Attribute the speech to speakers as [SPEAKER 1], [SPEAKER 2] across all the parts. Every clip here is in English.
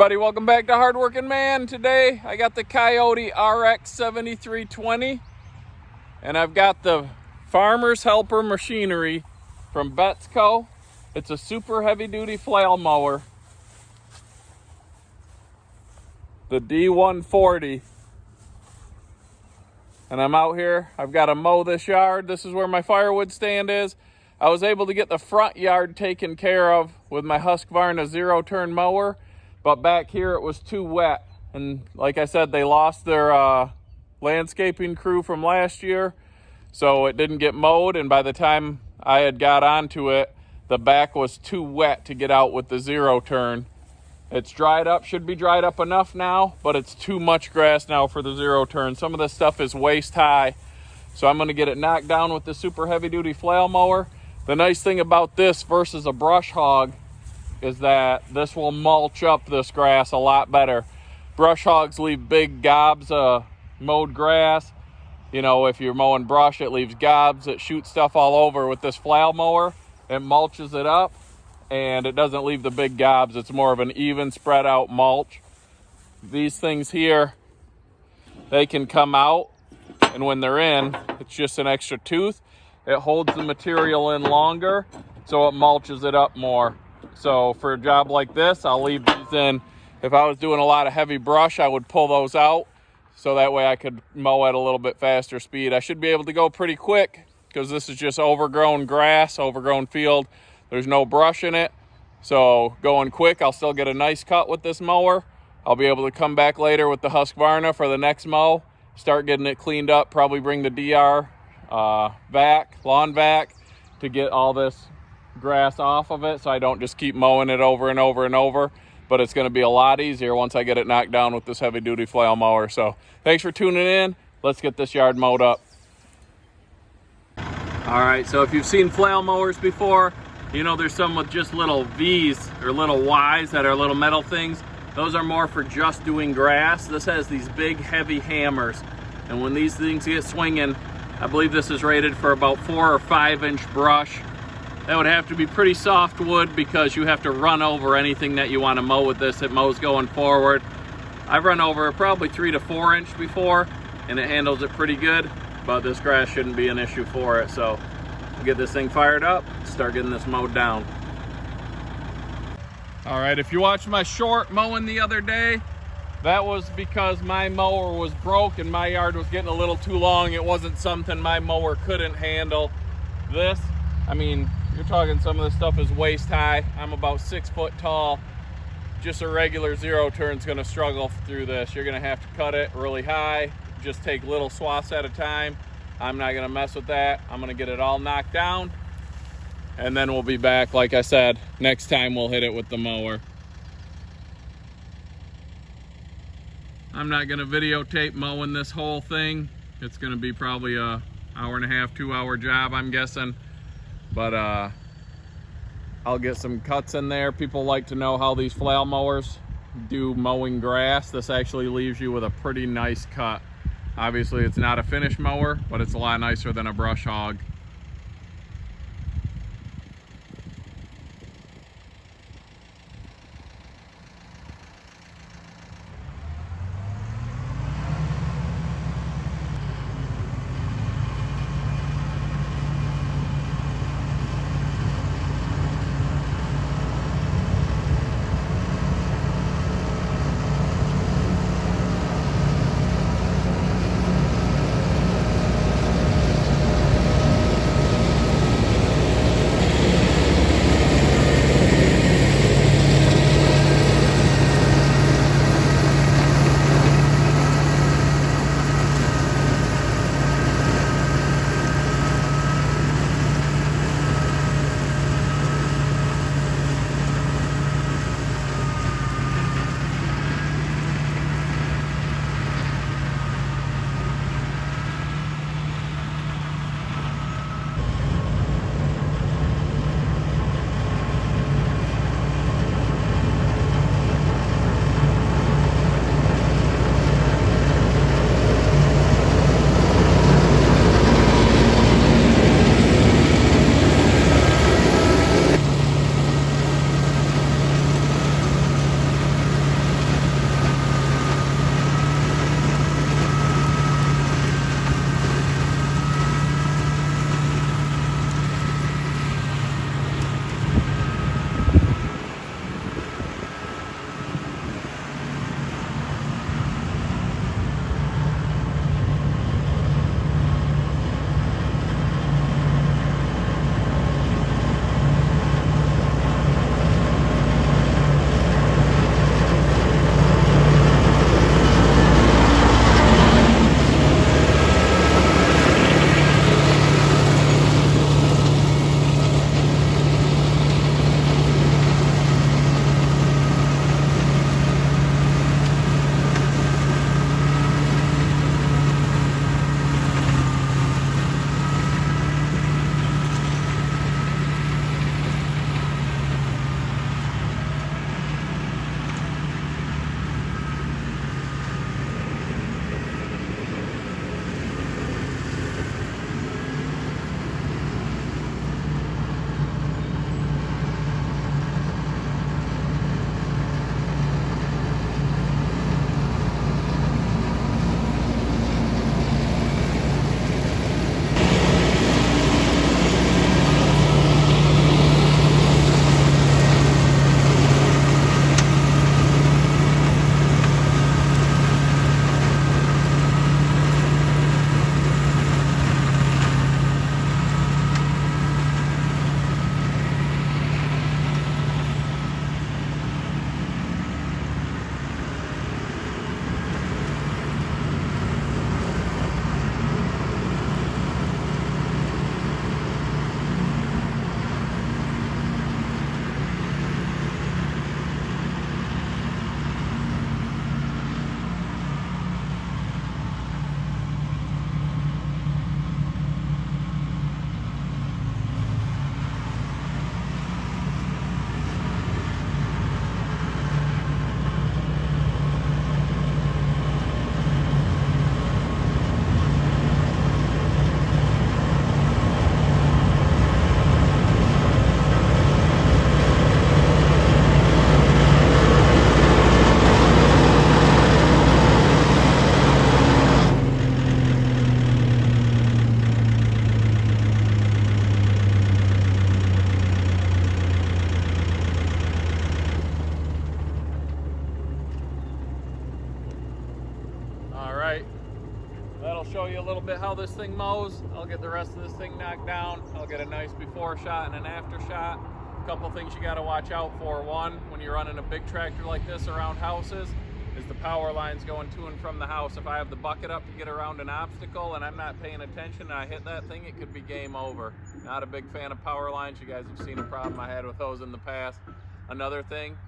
[SPEAKER 1] everybody, welcome back to Hardworking Man. Today I got the Kioti RX7320 and I've got the Farmer's Helper machinery from Betsco. It's a super heavy duty flail mower, the D140, and I'm out here. I've got to mow this yard. This is where my firewood stand is. I was able to get the front yard taken care of with my Husqvarna zero-turn mower, but back here it was too wet. And like I said, they lost their landscaping crew from last year, so it didn't get mowed. And by the time I had got onto it, the back was too wet to get out with the zero-turn. It's dried up, should be dried up enough now, but it's too much grass now for the zero-turn. Some of this stuff is waist high, so I'm going to get it knocked down with the super heavy-duty flail mower. The nice thing about this versus a brush hog is that this will mulch up this grass a lot better. Brush hogs leave big gobs of mowed grass. You know, if you're mowing brush, it leaves gobs. It shoots stuff all over. With this flail mower, it mulches it up, and it doesn't leave the big gobs. It's more of an even spread out mulch. These things here, they can come out, and when they're in, it's just an extra tooth. It holds the material in longer, so it mulches it up more. So for a job like this, I'll leave these in. If I was doing a lot of heavy brush, I would pull those out, so that way I could mow at a little bit faster speed. I should be able to go pretty quick because this is just overgrown grass, overgrown field. There's no brush in it. So going quick, I'll still get a nice cut with this mower. I'll be able to come back later with the Husqvarna for the next mow, start getting it cleaned up, probably bring the DR lawn vac to get all this grass off of it so I don't just keep mowing it over and over and over. But it's going to be a lot easier once I get it knocked down with this heavy duty flail mower. So thanks for tuning in. Let's get this yard mowed up. All right, so if you've seen flail mowers before, you know there's some with just little V's or little Y's that are little metal things. Those are more for just doing grass. This has these big heavy hammers, and when these things get swinging, I believe this is rated for about 4 or 5 inch brush. That would have to be pretty soft wood because you have to run over anything that you want to mow with this. It mows going forward. I've run over probably 3 to 4 inch before, and it handles it pretty good, but this grass shouldn't be an issue for it. So I'll get this thing fired up, start getting this mowed down. All right, if you watched my short mowing the other day, that was because my mower was broke and my yard was getting a little too long. It wasn't something my mower couldn't handle. This, I mean, you're talking some of this stuff is waist high. I'm about 6 foot tall. Just a regular zero turn's gonna struggle through this. You're gonna have to cut it really high. Just take little swaths at a time. I'm not gonna mess with that. I'm gonna get it all knocked down, and then we'll be back. Like I said, next time we'll hit it with the mower. I'm not gonna videotape mowing this whole thing. It's gonna be probably a 1.5 to 2 hour job, I'm guessing. But I'll get some cuts in there. People like to know how these flail mowers do mowing grass. This actually leaves you with a pretty nice cut. Obviously it's not a finish mower, but it's a lot nicer than a brush hog. right, that'll show you a little bit how this thing mows. I'll get the rest of this thing knocked down. I'll get a nice before shot and an after shot. A couple things you got to watch out for. One, when you're running a big tractor like this around houses, is the power lines going to and from the house. If I have the bucket up to get around an obstacle and I'm not paying attention and I hit that thing, it could be game over. Not a big fan of power lines. You guys have seen a problem I had with those in the past. Another thing,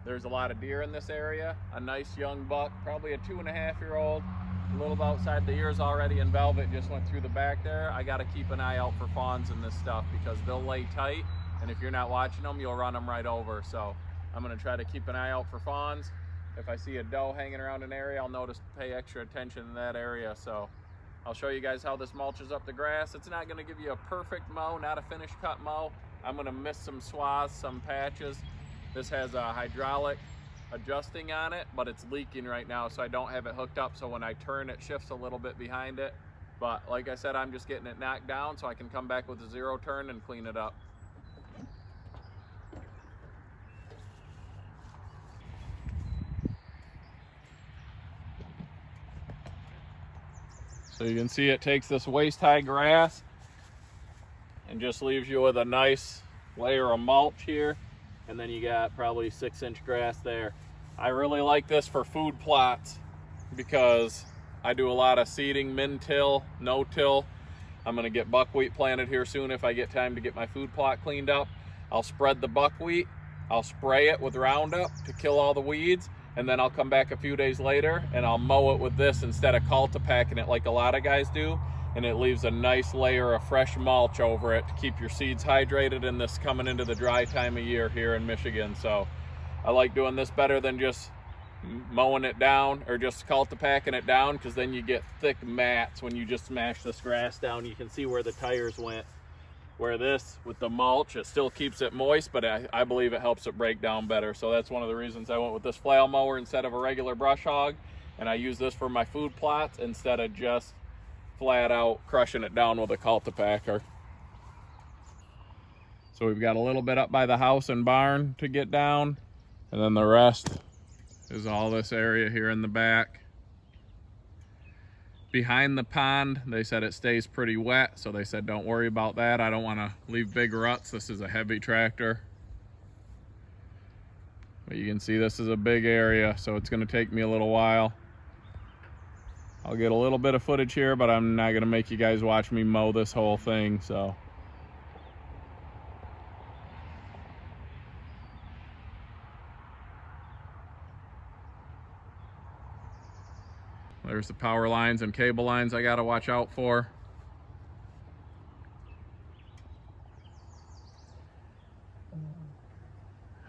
[SPEAKER 1] there's a lot of deer in this area. A nice young buck, probably a 2.5-year-old, a little outside the ears already, and velvet just went through the back there. I got to keep an eye out for fawns in this stuff because they'll lay tight, and if you're not watching them, you'll run them right over. So I'm going to try to keep an eye out for fawns. If I see a doe hanging around an area, I'll notice to pay extra attention in that area. So I'll show you guys how this mulches up the grass. It's not going to give you a perfect mow, not a finished cut mow. I'm going to miss some swaths, some patches. This has a hydraulic adjusting on it, but it's leaking right now, so I don't have it hooked up, so when I turn it shifts a little bit behind it. But like I said, I'm just getting it knocked down so I can come back with a zero turn and clean it up. So you can see it takes this waist-high grass and just leaves you with a nice layer of mulch here, and then you got probably 6-inch grass there. I really like this for food plots because I do a lot of seeding, min-till, no-till. I'm gonna get buckwheat planted here soon if I get time to get my food plot cleaned up. I'll spread the buckwheat, I'll spray it with Roundup to kill all the weeds, and then I'll come back a few days later and I'll mow it with this instead of cultipacking it like a lot of guys do, and it leaves a nice layer of fresh mulch over it to keep your seeds hydrated in this coming into the dry time of year here in Michigan. So I like doing this better than just mowing it down or just cultipacking it down, because then you get thick mats when you just smash this grass down. You can see where the tires went. Where this, with the mulch, it still keeps it moist, but I believe it helps it break down better. So that's one of the reasons I went with this flail mower instead of a regular brush hog. And I use this for my food plots instead of just flat out crushing it down with a cultipacker. So we've got a little bit up by the house and barn to get down, and then the rest is all this area here in the back. Behind the pond, they said it stays pretty wet, so they said don't worry about that. I don't want to leave big ruts. This is a heavy tractor. But you can see this is a big area, so it's going to take me a little while. I'll get a little bit of footage here, but I'm not going to make you guys watch me mow this whole thing, so. There's the power lines and cable lines I got to watch out for.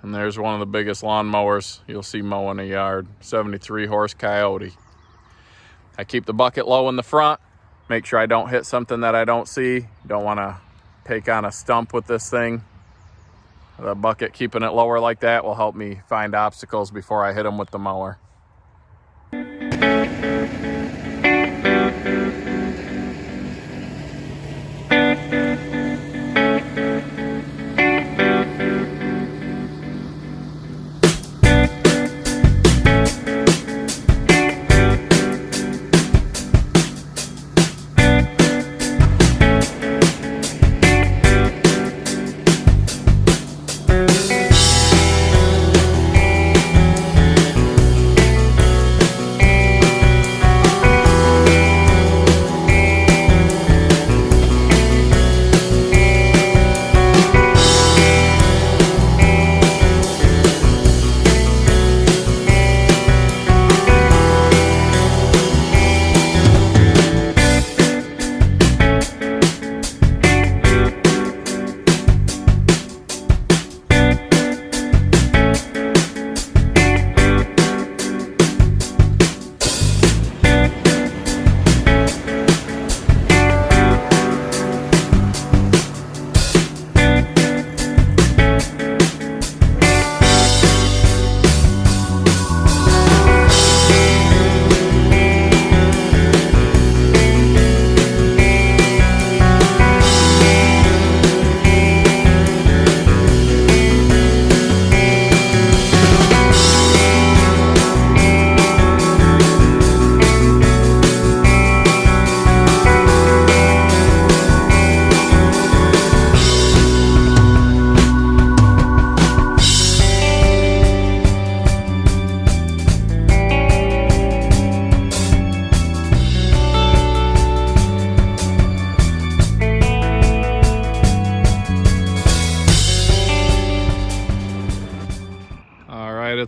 [SPEAKER 1] And there's one of the biggest lawn mowers you'll see mowing a yard, 73 horse Kioti. I keep the bucket low in the front, make sure I don't hit something that I don't see. Don't want to take on a stump with this thing. The bucket, keeping it lower like that, will help me find obstacles before I hit them with the mower.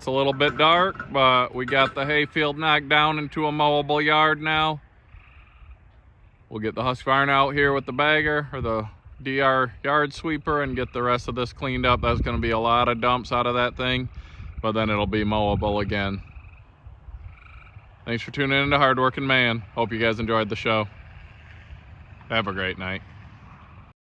[SPEAKER 1] a little bit dark, but we got the hayfield knocked down into a mowable yard now. We'll get the Husqvarna out here with the bagger or the DR yard sweeper and get the rest of this cleaned up. That's going to be a lot of dumps out of that thing, but then it'll be mowable again. Thanks for tuning in to Hardworking Man. Hope you guys enjoyed the show. Have a great night.